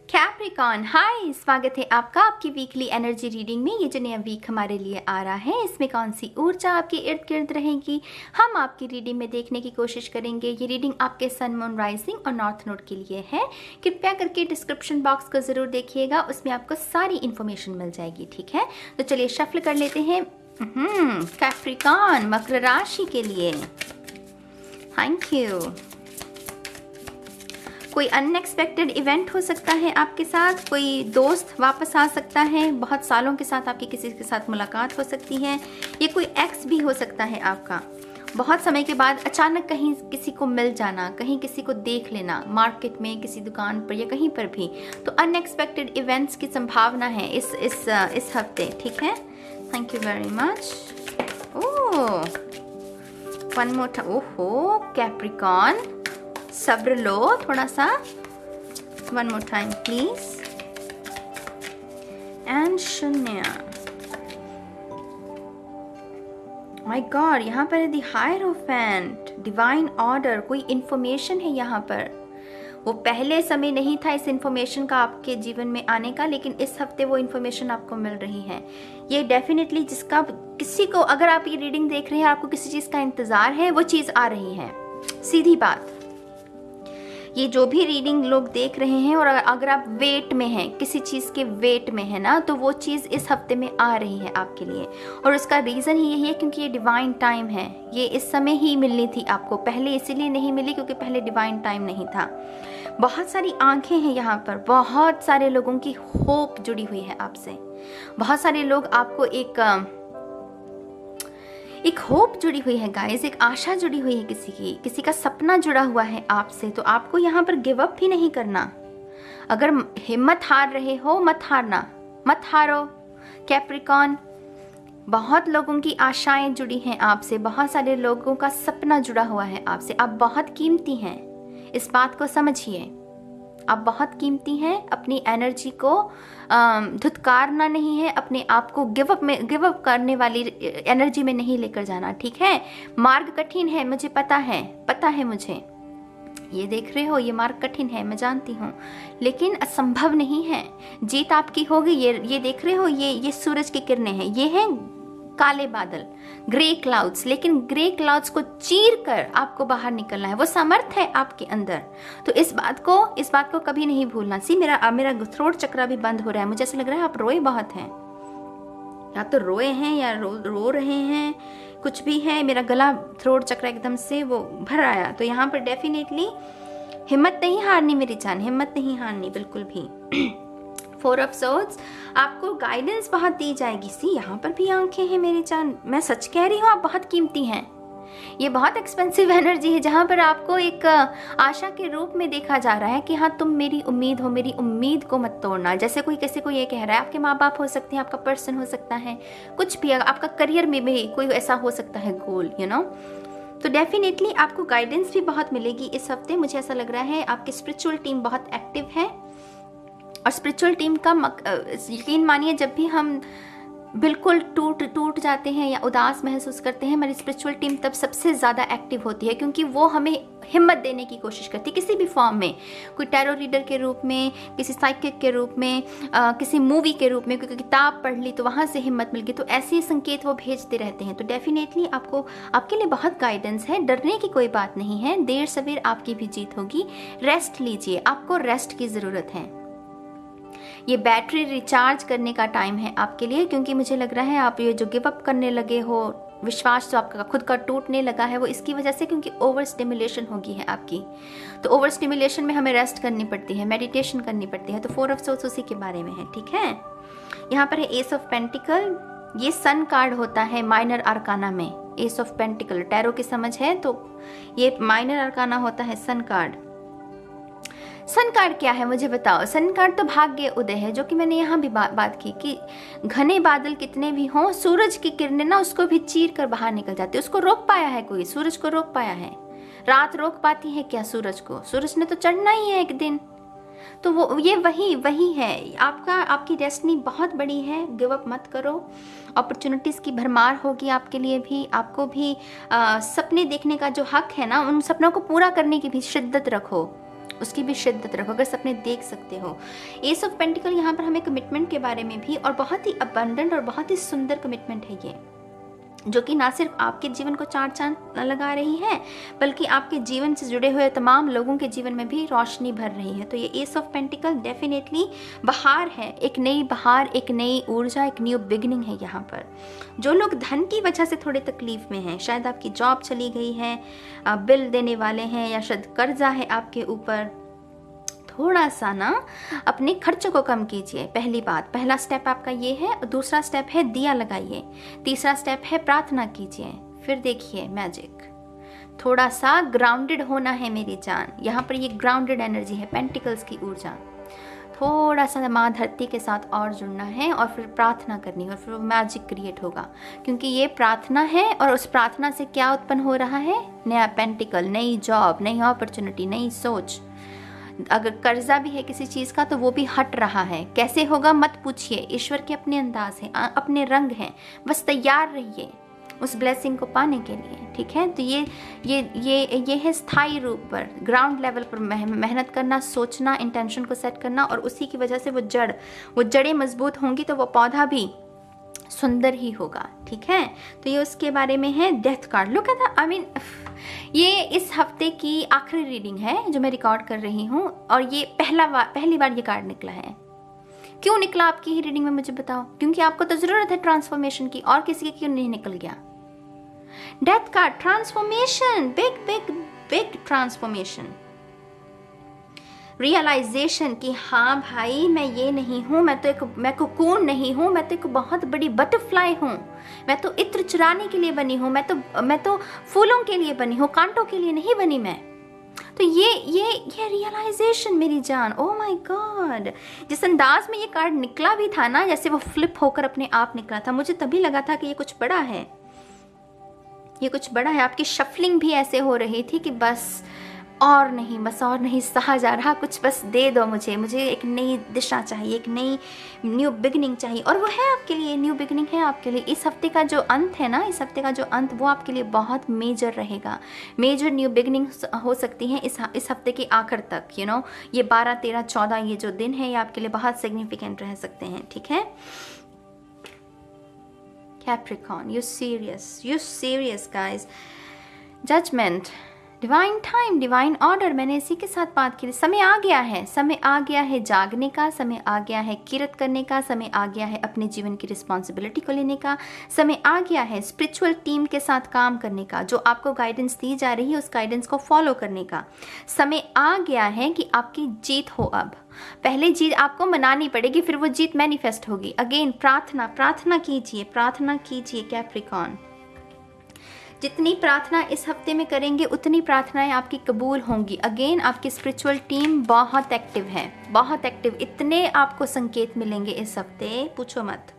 Capricorn, हाय, स्वागत है आपका आपकी वीकली एनर्जी रीडिंग में। ये जो नया वीक हमारे लिए आ रहा है, इसमें कौन सी ऊर्जा आपके इर्द गिर्द रहेगी, हम आपकी रीडिंग में देखने की कोशिश करेंगे। ये रीडिंग आपके सन, मून, राइजिंग और नॉर्थ नोड के लिए है। कृपया करके डिस्क्रिप्शन बॉक्स को ज़रूर देखिएगा, उसमें आपको सारी इन्फॉर्मेशन मिल जाएगी। ठीक है, तो चलिए शफल कर लेते हैं। कैप्रिकॉन, मकर राशि के लिए। Thank you. कोई अनएक्सपेक्टेड इवेंट हो सकता है आपके साथ, कोई दोस्त वापस आ सकता है, बहुत सालों के साथ आपकी किसी के साथ मुलाकात हो सकती है। ये कोई एक्स भी हो सकता है आपका। बहुत समय के बाद अचानक कहीं किसी को मिल जाना, कहीं किसी को देख लेना, मार्केट में, किसी दुकान पर या कहीं पर भी, तो अनएक्सपेक्टेड इवेंट्स की संभावना है इस हफ्ते। ठीक है, thank you very much. Oh, one more time. ओहो कैप्रिकॉन, सब्र लो थोड़ा सा। One more time please. And शून्य। माय गॉड, यहाँ पर द हायरोफेंट, डिवाइन ऑर्डर, कोई इंफॉर्मेशन है यहाँ पर। वो पहले समय नहीं था इस इंफॉर्मेशन का आपके जीवन में आने का, लेकिन इस हफ्ते वो इंफॉर्मेशन आपको मिल रही है। ये डेफिनेटली जिसका किसी को, अगर आप ये रीडिंग देख रहे हैं, आपको किसी चीज़ का इंतज़ार है, वो चीज़ आ रही है। सीधी बात, ये जो भी रीडिंग लोग देख रहे हैं, और अगर आप वेट में हैं, किसी चीज़ के वेट में है ना, तो वो चीज़ इस हफ्ते में आ रही है आपके लिए। और उसका रीज़न ही यही है क्योंकि ये डिवाइन टाइम है। ये इस समय ही मिलनी थी आपको, पहले इसीलिए नहीं मिली क्योंकि पहले डिवाइन टाइम नहीं था। बहुत सारी आंखें हैं यहाँ पर, बहुत सारे लोगों की होप जुड़ी हुई है आपसे। बहुत सारे लोग आपको एक होप जुड़ी हुई है गाइस, एक आशा जुड़ी हुई है किसी का सपना जुड़ा हुआ है आपसे। तो आपको यहाँ पर गिव अप भी नहीं करना। अगर हिम्मत हार रहे हो, मत हारना, मत हारो कैप्रिकॉन। बहुत लोगों की आशाएं जुड़ी हैं आपसे, बहुत सारे लोगों का सपना जुड़ा हुआ है आपसे। आप बहुत कीमती हैं, इस बात को समझिए। आप बहुत कीमती हैं। अपनी एनर्जी को धुतकारना नहीं है, अपने आप को गिव अप करने वाली एनर्जी में नहीं लेकर जाना। ठीक है, मार्ग कठिन है, मुझे पता है मुझे। ये देख रहे हो, ये मार्ग कठिन है, मैं जानती हूँ, लेकिन असंभव नहीं है। जीत आपकी होगी। ये देख रहे हो, ये सूरज की किरणें हैं, ये हैं काले बादल, ग्रे क्लाउड्स, लेकिन ग्रे क्लाउड्स को चीर कर आपको बाहर निकलना है। वो सामर्थ है आपके अंदर। तो इस बात को कभी नहीं भूलना। मेरा थ्रोट चक्र भी बंद हो रहा है, मुझे ऐसा लग रहा है आप रोए बहुत हैं, या तो रोए हैं या रो रहे हैं, कुछ भी है। मेरा गला, थ्रोट चक्र एकदम से वो भर आया। तो यहाँ पर डेफिनेटली हिम्मत नहीं हारनी मेरी जान, हिम्मत नहीं हारनी बिल्कुल भी। फोर ऑफ सोर्ड्स, आपको गाइडेंस बहुत दी जाएगी। सी, यहाँ पर भी आंखें हैं मेरी जान, मैं सच कह रही हूँ, आप बहुत कीमती हैं। ये बहुत एक्सपेंसिव एनर्जी है जहाँ पर आपको एक आशा के रूप में देखा जा रहा है कि हाँ, तुम मेरी उम्मीद हो, मेरी उम्मीद को मत तोड़ना। जैसे कोई किसी को ये कह रहा है, आपके माँ बाप हो सकते हैं, आपका पर्सन हो सकता है, कुछ भी, आपका करियर में भी कोई ऐसा हो सकता है गोल, तो डेफिनेटली आपको गाइडेंस भी बहुत मिलेगी इस हफ्ते। मुझे ऐसा लग रहा है आपकी स्पिरिचुअल टीम बहुत एक्टिव है। और स्पिरिचुअल टीम का यकीन मानिए, जब भी हम बिल्कुल टूट जाते हैं या उदास महसूस करते हैं, हमारी स्पिरिचुअल टीम तब सबसे ज़्यादा एक्टिव होती है, क्योंकि वो हमें हिम्मत देने की कोशिश करती है किसी भी फॉर्म में। कोई टैरो रीडर के रूप में, किसी साइकिक के रूप में, किसी मूवी के रूप में, क्योंकि किताब पढ़ ली तो वहाँ से हिम्मत मिल गई। तो ऐसे संकेत वो भेजते रहते हैं। तो डेफिनेटली आपके लिए बहुत गाइडेंस है, डरने की कोई बात नहीं है। देर सवेर आपकी भी जीत होगी। रेस्ट लीजिए, आपको रेस्ट की ज़रूरत है। ये बैटरी रिचार्ज करने का टाइम है आपके लिए, क्योंकि मुझे लग रहा है आप ये जो गिव अप करने लगे हो, विश्वास जो आपका खुद का टूटने लगा है, वो इसकी वजह से, क्योंकि ओवर स्टिमुलेशन होगी है आपकी। तो ओवर स्टिमुलेशन में हमें रेस्ट करनी पड़ती है, मेडिटेशन करनी पड़ती है। तो फोर ऑफ सोर्ड्स उसी के बारे में है। ठीक है, यहाँ पर है एस ऑफ पेंटिकल। ये सन कार्ड होता है माइनर आर्काना में। एस ऑफ पेंटिकल टैरो की समझ है तो ये माइनर आर्काना होता है सन कार्ड। सन कार्ड क्या है मुझे बताओ। सन कार्ड तो भाग्य उदय है, जो कि मैंने यहाँ भी बात की कि घने बादल कितने भी हों, सूरज की किरणें ना उसको भी चीर कर बाहर निकल जाती है। उसको रोक पाया है कोई? सूरज को रोक पाया है? रात रोक पाती है क्या सूरज को? सूरज ने तो चढ़ना ही है एक दिन। तो वो ये वही है आपकी डेस्टिनी बहुत बड़ी है। गिव अप मत करो। अपॉर्चुनिटीज़ की भरमार होगी आपके लिए भी। आपको भी सपने देखने का जो हक है ना, उन सपनों को पूरा करने की भी शिद्दत रखो। उसकी भी शिद्दत रखो अगर सपने देख सकते हो। एस ऑफ पेंटिकल यहाँ पर हमें कमिटमेंट के बारे में भी, और बहुत ही अबंडेंट और बहुत ही सुंदर कमिटमेंट है ये, जो कि ना सिर्फ आपके जीवन को चार चांद लगा रही है, बल्कि आपके जीवन से जुड़े हुए तमाम लोगों के जीवन में भी रोशनी भर रही है। तो ये एस ऑफ पेंटिकल डेफिनेटली बहार है, एक नई बहार, एक नई ऊर्जा, एक न्यू बिगनिंग है यहाँ पर। जो लोग धन की वजह से थोड़े तकलीफ में हैं, शायद आपकी जॉब चली गई है, बिल देने वाले हैं, या शायद कर्जा है आपके ऊपर, थोड़ा सा ना अपने खर्चों को कम कीजिए। पहली बात, पहला स्टेप आपका ये है। दूसरा स्टेप है दिया लगाइए। तीसरा स्टेप है प्रार्थना कीजिए। फिर देखिए मैजिक। थोड़ा सा ग्राउंडेड होना है मेरी जान। यहाँ पर ये ग्राउंडेड एनर्जी है, पेंटिकल्स की ऊर्जा। थोड़ा सा माँ धरती के साथ और जुड़ना है, और फिर प्रार्थना करनी है, और फिर वो मैजिक क्रिएट होगा। क्योंकि ये प्रार्थना है, और उस प्रार्थना से क्या उत्पन्न हो रहा है? नया पेंटिकल, नई जॉब, नई अपॉर्चुनिटी, नई सोच। अगर कर्जा भी है किसी चीज़ का तो वो भी हट रहा है। कैसे होगा मत पूछिए, ईश्वर के अपने अंदाज हैं, अपने रंग हैं। बस तैयार रहिए उस ब्लेसिंग को पाने के लिए, ठीक है। तो ये है स्थायी रूप पर, ग्राउंड लेवल पर मेहनत करना, सोचना, इंटेंशन को सेट करना, और उसी की वजह से वो जड़ें मजबूत होंगी तो वो पौधा भी सुंदर ही होगा, ठीक है। तो ये उसके बारे में है। Death card, look at the, I mean ये इस हफ्ते की आखिरी रीडिंग है जो मैं रिकॉर्ड कर रही हूँ, और ये पहली बार ये कार्ड निकला है। क्यों निकला आपकी ही रीडिंग में मुझे बताओ? क्योंकि आपको तो जरूरत है ट्रांसफॉर्मेशन की, और किसी की क्यों नहीं निकल गया? Death card, transformation, big big big transformation, realisation कि हाँ भाई मैं ये नहीं हूँ, मैं कोकून नहीं हूँ, मैं तो एक बहुत बड़ी बटरफ्लाई हूँ, मैं तो इत्र चुराने के लिए बनी हूँ, मैं तो फूलों के लिए बनी हूँ, कांटों के लिए नहीं बनी मैं। तो ये रियलाइजेशन मेरी जान, ओह माय गॉड। जिस अंदाज में ये कार्ड निकला भी था ना, जैसे वो फ्लिप होकर अपने आप निकला था, मुझे तभी लगा था कि ये कुछ बड़ा है, ये कुछ बड़ा है। आपकी शफलिंग भी ऐसे हो रही थी कि बस और नहीं सहा जा रहा, कुछ बस दे दो मुझे एक नई दिशा चाहिए, एक नई न्यू बिगनिंग चाहिए, और वो है आपके लिए, न्यू बिगनिंग है आपके लिए। इस हफ्ते का जो अंत है ना, इस हफ्ते का जो अंत, वो आपके लिए बहुत मेजर रहेगा। मेजर न्यू बिगनिंग हो सकती है इस हफ्ते के आखिर तक, ये 12, 13, 14 ये जो दिन है, ये आपके लिए बहुत सिग्निफिकेंट रह सकते हैं, ठीक है। Capricorn, you're serious guys. Judgment, divine time, divine order, मैंने इसी के साथ बात की। समय आ गया है जागने का, समय आ गया है किरत करने का, समय आ गया है अपने जीवन की रिस्पॉन्सिबिलिटी को लेने का, समय आ गया है स्पिरिचुअल टीम के साथ काम करने का, जो आपको गाइडेंस दी जा रही है उस गाइडेंस को फॉलो करने का। समय आ गया है कि आपकी जीत हो। अब पहले जीत आपको मनानी पड़ेगी, फिर वो जीत मैनिफेस्ट होगी। अगेन प्रार्थना कीजिए कैप्रिकॉर्न। जितनी प्रार्थना इस हफ्ते में करेंगे उतनी प्रार्थनाएं आपकी कबूल होंगी। अगेन आपकी स्पिरिचुअल टीम बहुत एक्टिव है, बहुत एक्टिव। इतने आपको संकेत मिलेंगे इस हफ्ते, पूछो मत।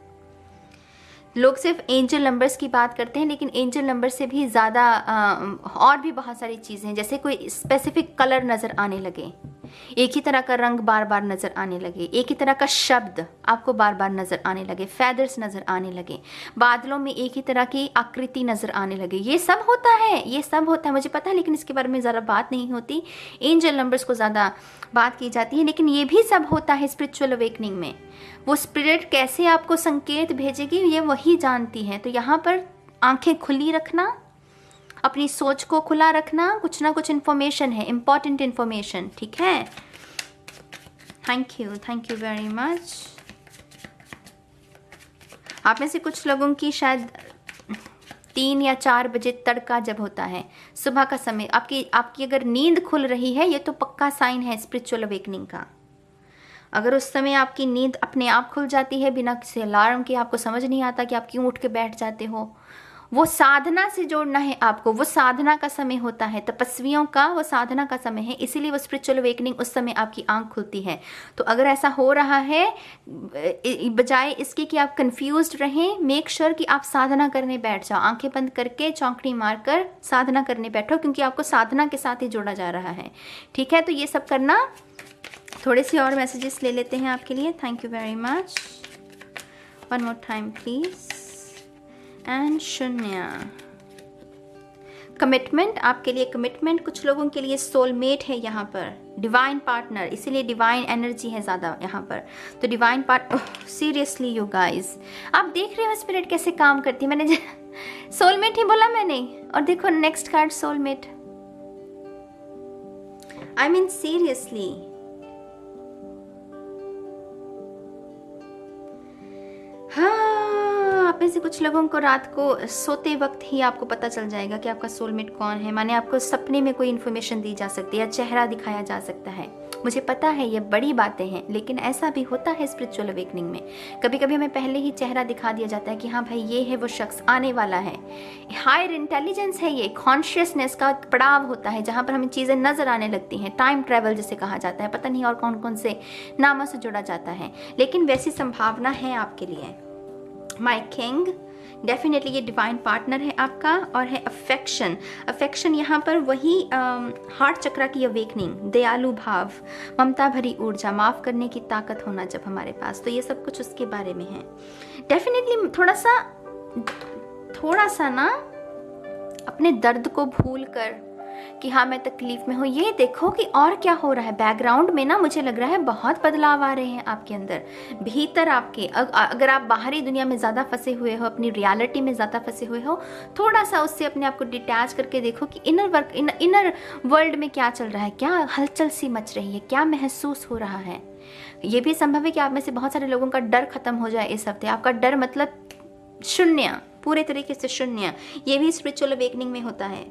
लोग सिर्फ एंजल नंबर्स की बात करते हैं, लेकिन एंजल नंबर से भी ज़्यादा और भी बहुत सारी चीज़ें हैं। जैसे कोई स्पेसिफिक कलर नज़र आने लगे, एक ही तरह का रंग बार बार नज़र आने लगे, एक ही तरह का शब्द आपको बार बार नज़र आने लगे, फेदर्स नज़र आने लगे, बादलों में एक ही तरह की आकृति नज़र आने लगे। ये सब होता है मुझे पता है, लेकिन इसके बारे में ज़रा बात नहीं होती। एंजल नंबर्स को ज़्यादा बात की जाती है, लेकिन ये भी सब होता है स्पिरिचुअल अवेकनिंग में। वो स्पिरिट कैसे आपको संकेत भेजेगी ये वही जानती है। तो यहाँ पर आंखें खुली रखना, अपनी सोच को खुला रखना, कुछ ना कुछ इन्फॉर्मेशन है, इंपॉर्टेंट इन्फॉर्मेशन, ठीक है। Thank you very much. आप में से कुछ लोगों की शायद 3 या 4 बजे तड़का जब होता है, सुबह का समय, आपकी अगर नींद खुल रही है, ये तो पक्का साइन है स्पिरिचुअल अवेकनिंग का। अगर उस समय आपकी नींद अपने आप खुल जाती है बिना किसी अलार्म के, आपको समझ नहीं आता कि आप क्यों उठ के बैठ जाते हो, वो साधना से जोड़ना है आपको। वो साधना का समय होता है, तपस्वियों का वो साधना का समय है, इसीलिए वो स्पिरिचुअल अवेकनिंग उस समय आपकी आंख खुलती है। तो अगर ऐसा हो रहा है, बजाय इसके कि आप कंफ्यूज्ड रहें, मेक श्योर कि आप साधना करने बैठ जाओ, आंखें बंद करके चौंकड़ी मारकर साधना करने बैठो, क्योंकि आपको साधना के साथ ही जोड़ा जा रहा है, ठीक है। तो ये सब करना। थोड़े से और मैसेजेस ले लेते हैं आपके लिए। Thank you very much. One more time please. And शून्य, कमिटमेंट, आपके लिए कमिटमेंट, कुछ लोगों के लिए सोलमेट है यहाँ पर, डिवाइन पार्टनर, इसीलिए डिवाइन एनर्जी है ज़्यादा यहाँ पर। तो divine partner, seriously you guys, आप देख रहे हो स्पिरिट कैसे काम करती है। मैंने सोलमेट ही बोला मैंने, और देखो next card soulmate. I mean seriously, हाँ, आप में से कुछ लोगों को रात को सोते वक्त ही आपको पता चल जाएगा कि आपका सोलमेट कौन है। माने आपको सपने में कोई इन्फॉर्मेशन दी जा सकती है या चेहरा दिखाया जा सकता है। मुझे पता है ये बड़ी बातें हैं, लेकिन ऐसा भी होता है स्पिरिचुअल अवेकनिंग में। कभी कभी हमें पहले ही चेहरा दिखा दिया जाता है कि हाँ भाई ये है वो शख्स आने वाला है। हायर इंटेलिजेंस है ये, कॉन्शियसनेस का पड़ाव होता है जहाँ पर हमें चीज़ें नजर आने लगती हैं। टाइम ट्रेवल जिसे कहा जाता है, पता नहीं और कौन कौन से नामों से जोड़ा जाता है, लेकिन वैसी संभावना है आपके लिए। माई किंग, डेफिनेटली ये डिवाइन पार्टनर है आपका, और है अफेक्शन। अफेक्शन यहाँ पर वही हार्ट चक्रा की अवेकनिंग, दयालु भाव, ममता भरी ऊर्जा, माफ़ करने की ताकत होना जब हमारे पास, तो ये सब कुछ उसके बारे में है। डेफिनेटली थोड़ा सा ना अपने दर्द को भूल कर कि हाँ मैं तकलीफ में हूँ, ये देखो कि और क्या हो रहा है बैकग्राउंड में ना। मुझे लग रहा है बहुत बदलाव आ रहे हैं आपके अंदर, भीतर आपके। अगर आप बाहरी दुनिया में ज़्यादा फंसे हुए हो, अपनी रियलिटी में ज़्यादा फंसे हुए हो, थोड़ा सा उससे अपने आप को डिटैच करके देखो कि इनर वर्ल्ड में क्या चल रहा है, क्या हलचल सी मच रही है, क्या महसूस हो रहा है। ये भी संभव है कि आप में से बहुत सारे लोगों का डर खत्म हो जाए इस हफ्ते। आपका डर मतलब शून्य, पूरे तरीके से शून्य। ये भी स्पिरिचुअल अवेकनिंग में होता है।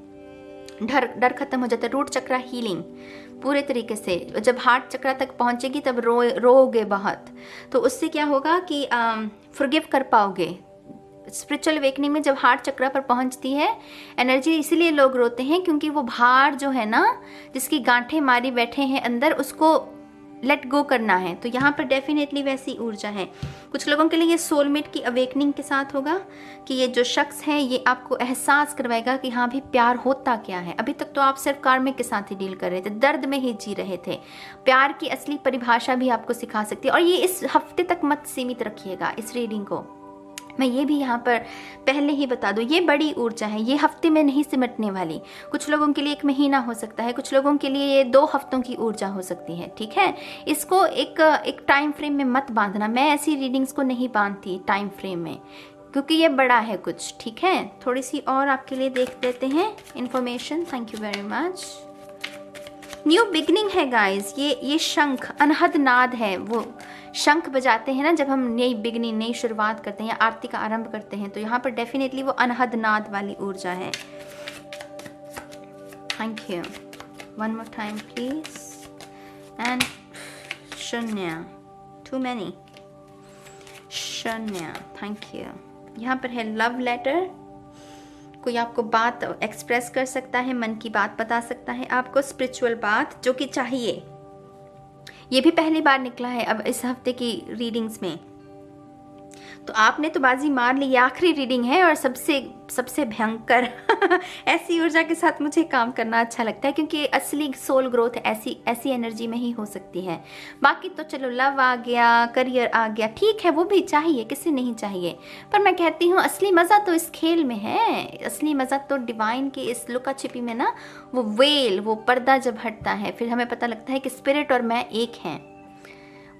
डर खत्म हो जाता है। रूट चक्रा हीलिंग पूरे तरीके से, जब हार्ट चक्रा तक पहुंचेगी तब रोओगे बहुत, तो उससे क्या होगा कि फॉरगिव कर पाओगे। स्पिरिचुअल अवेकनिंग में जब हार्ट चक्रा पर पहुंचती है एनर्जी, इसीलिए लोग रोते हैं क्योंकि वो भार जो है ना, जिसकी गांठें मारी बैठे हैं अंदर, उसको लेट गो करना है। तो यहाँ पर डेफिनेटली वैसी ऊर्जा है। कुछ लोगों के लिए ये सोलमेट की अवेकनिंग के साथ होगा कि ये जो शख्स है ये आपको एहसास करवाएगा कि हाँ भी प्यार होता क्या है। अभी तक तो आप सिर्फ कार्मिक के साथ ही डील कर रहे थे, दर्द में ही जी रहे थे। प्यार की असली परिभाषा भी आपको सिखा सकती है। और ये इस हफ्ते तक मत सीमित रखिएगा इस रीडिंग को। मैं ये भी यहाँ पर पहले ही बता दूँ, ये बड़ी ऊर्जा है, ये हफ्ते में नहीं सिमटने वाली। कुछ लोगों के लिए 1 महीना हो सकता है, कुछ लोगों के लिए ये 2 हफ्तों की ऊर्जा हो सकती है। ठीक है, इसको एक टाइम फ्रेम में मत बांधना। मैं ऐसी रीडिंग्स को नहीं बांधती टाइम फ्रेम में, क्योंकि ये बड़ा है कुछ। ठीक है, थोड़ी सी और आपके लिए देख लेते हैं information. Thank you very much. New beginning है गाइज। ये शंख अनहद नाद है, वो शंख बजाते हैं ना जब हम नई बिगनिंग, नई शुरुआत करते हैं या आरती का आरंभ करते हैं, तो यहाँ पर डेफिनेटली वो अनहद नाद वाली ऊर्जा है। Thank you. One more time please. And शून्य, टू मैनी, शून्य। Thank you. यहाँ पर है लव लेटर। कोई आपको बात एक्सप्रेस कर सकता है, मन की बात बता सकता है आपको, स्पिरिचुअल बात जो कि चाहिए। ये भी पहली बार निकला है अब इस हफ्ते की रीडिंग्स में, तो आपने तो बाजी मार ली। ये आखिरी रीडिंग है और सबसे भयंकर ऐसी ऊर्जा के साथ मुझे काम करना अच्छा लगता है, क्योंकि असली सोल ग्रोथ ऐसी एनर्जी में ही हो सकती है। बाकी तो चलो लव आ गया, करियर आ गया, ठीक है, वो भी चाहिए, किसी नहीं चाहिए, पर मैं कहती हूँ असली मज़ा तो इस खेल में है। असली मज़ा तो डिवाइन की इस लुका छिपी में ना, वो वेल, वो पर्दा जब हटता है, फिर हमें पता लगता है कि स्पिरिट और मैं एक हैं।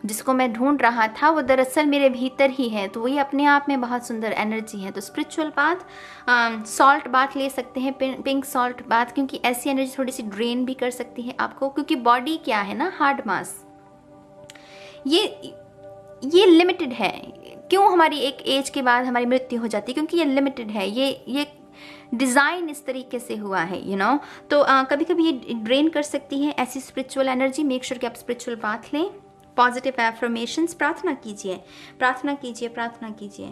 जिसको मैं ढूंढ रहा था वो दरअसल मेरे भीतर ही है, तो वही अपने आप में बहुत सुंदर एनर्जी है। तो स्पिरिचुअल बात, सॉल्ट बात ले सकते हैं, पिंक सॉल्ट बात, क्योंकि ऐसी एनर्जी थोड़ी सी ड्रेन भी कर सकती है आपको, क्योंकि बॉडी क्या है ना, हार्ड मास, ये लिमिटेड है। क्यों हमारी एक एज के बाद हमारी मृत्यु हो जाती है? क्योंकि ये लिमिटेड है, ये डिज़ाइन इस तरीके से हुआ है, यू नो। तो कभी कभी ये ड्रेन कर सकती है ऐसी स्पिरिचुअल एनर्जी। मेक श्योर कि आप स्पिरिचुअल बात लें। पॉजिटिव एफर्मेशंस, प्रार्थना कीजिए, प्रार्थना कीजिए, प्रार्थना कीजिए।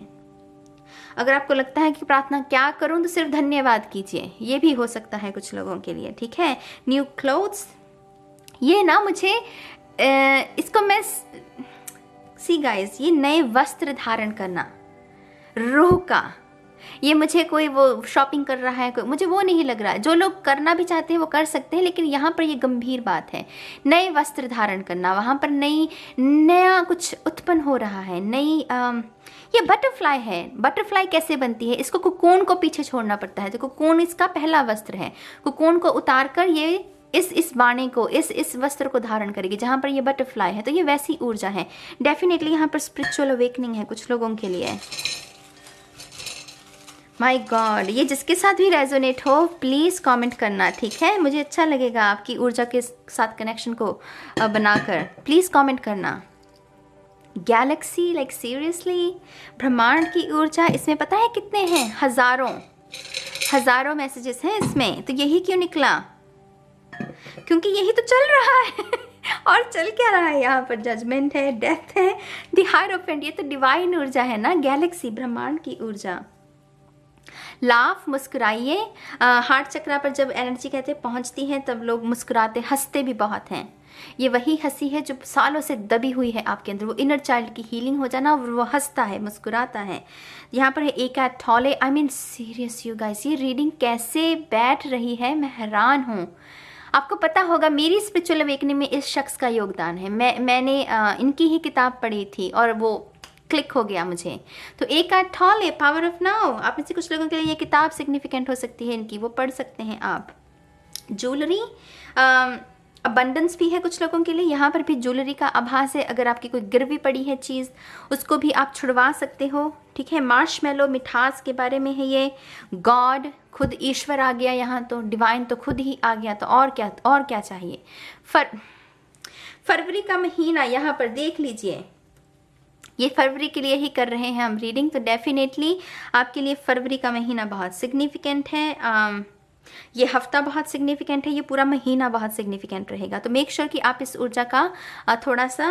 अगर आपको लगता है कि प्रार्थना क्या करूं, तो सिर्फ धन्यवाद कीजिए, ये भी हो सकता है कुछ लोगों के लिए। ठीक है, न्यू क्लोथ्स, ये ना मुझे इसको मैं सी गाइस, ये नए वस्त्र धारण करना, रूह का, ये मुझे कोई वो शॉपिंग कर रहा है, कोई मुझे वो नहीं लग रहा है। जो लोग करना भी चाहते हैं वो कर सकते हैं, लेकिन यहाँ पर ये गंभीर बात है। नए वस्त्र धारण करना, वहाँ पर नया कुछ उत्पन्न हो रहा है, नई ये बटरफ्लाई है। बटरफ्लाई कैसे बनती है? इसको कोकोन को पीछे छोड़ना पड़ता है। तो कोकोन इसका पहला वस्त्र है। कोकोन को उतार कर ये इस बाणे को, इस वस्त्र को धारण करेगी, जहाँ पर ये बटरफ्लाई है। तो ये वैसी ऊर्जा है। डेफिनेटली यहाँ पर स्पिरिचुअल अवेकनिंग है कुछ लोगों के लिए। माय गॉड, ये जिसके साथ भी रेजोनेट हो प्लीज़ कमेंट करना, ठीक है? मुझे अच्छा लगेगा आपकी ऊर्जा के साथ कनेक्शन को बनाकर। प्लीज़ कमेंट करना। गैलेक्सी, लाइक सीरियसली, ब्रह्मांड की ऊर्जा, इसमें पता है कितने हैं? हज़ारों मैसेजेस हैं इसमें। तो यही क्यों निकला? क्योंकि यही तो चल रहा है। और चल क्या रहा है यहाँ पर? जजमेंट है, डेथ है, द हायरोफेंट। ये तो डिवाइन ऊर्जा है ना, गैलेक्सी, ब्रह्मांड की ऊर्जा। लाफ, मुस्कुराइए। हार्ट चक्रा पर जब एनर्जी कहते पहुँचती है तब लोग मुस्कुराते, हंसते भी बहुत हैं। ये वही हंसी है जो सालों से दबी हुई है आपके अंदर। वो इनर चाइल्ड की हीलिंग हो जाना, वो हंसता है, मुस्कुराता है। यहाँ पर है एक थौले। I mean serious you guys, ये रीडिंग कैसे बैठ रही है, मैं हैरान हूँ। आपको पता होगा मेरी स्पिरिचुअल अवेकनिंग में इस शख्स का योगदान है। मैंने इनकी ही किताब पढ़ी थी और वो क्लिक हो गया मुझे। तो एक थॉल, पावर ऑफ नाउ। आप में से कुछ लोगों के लिए ये किताब सिग्निफिकेंट हो सकती है इनकी, वो पढ़ सकते हैं आप। ज्वेलरी, अबंडेंस भी है कुछ लोगों के लिए। यहाँ पर भी ज्वेलरी का आभास है। अगर आपकी कोई गिरवी पड़ी है चीज़, उसको भी आप छुड़वा सकते हो, ठीक है? मार्शमेलो, मिठास के बारे में है ये। गॉड, खुद ईश्वर आ गया यहाँ, तो डिवाइन तो खुद ही आ गया। तो और क्या चाहिए? फरवरी का महीना यहाँ पर देख लीजिए, ये फरवरी के लिए ही कर रहे हैं हम रीडिंग। तो डेफिनेटली आपके लिए फरवरी का महीना बहुत सिग्निफिकेंट है। ये हफ्ता बहुत सिग्निफिकेंट है, ये पूरा महीना बहुत सिग्निफिकेंट रहेगा। तो मेक श्योर कि आप इस ऊर्जा का थोड़ा सा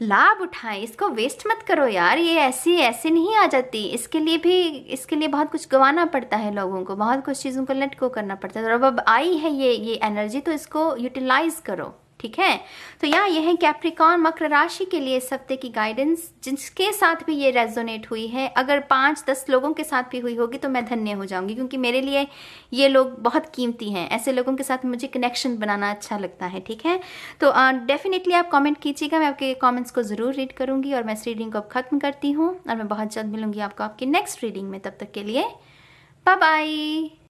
लाभ उठाएं। इसको वेस्ट मत करो यार, ये ऐसे नहीं आ जाती। इसके लिए बहुत कुछ गंवाना पड़ता है लोगों को, बहुत कुछ चीज़ों को लेट गो करना पड़ता है। और अब आई है ये एनर्जी, तो इसको यूटिलाइज करो, ठीक है? तो ये है कैप्रिकॉर्न, मकर राशि के लिए इस हफ्ते की गाइडेंस, जिसके साथ भी ये रेजोनेट हुई है। अगर 5-10 लोगों के साथ भी हुई होगी तो मैं धन्य हो जाऊंगी, क्योंकि मेरे लिए ये लोग बहुत कीमती हैं। ऐसे लोगों के साथ मुझे कनेक्शन बनाना अच्छा लगता है, ठीक है? तो डेफिनेटली आप कमेंट कीजिएगा, मैं आपके कमेंट्स को ज़रूर रीड करूँगी। और मैं इस रीडिंग को अब ख़त्म करती हूँ और मैं बहुत जल्द मिलूँगी आपको आपकी नेक्स्ट रीडिंग में। तब तक के लिए बाय बाय।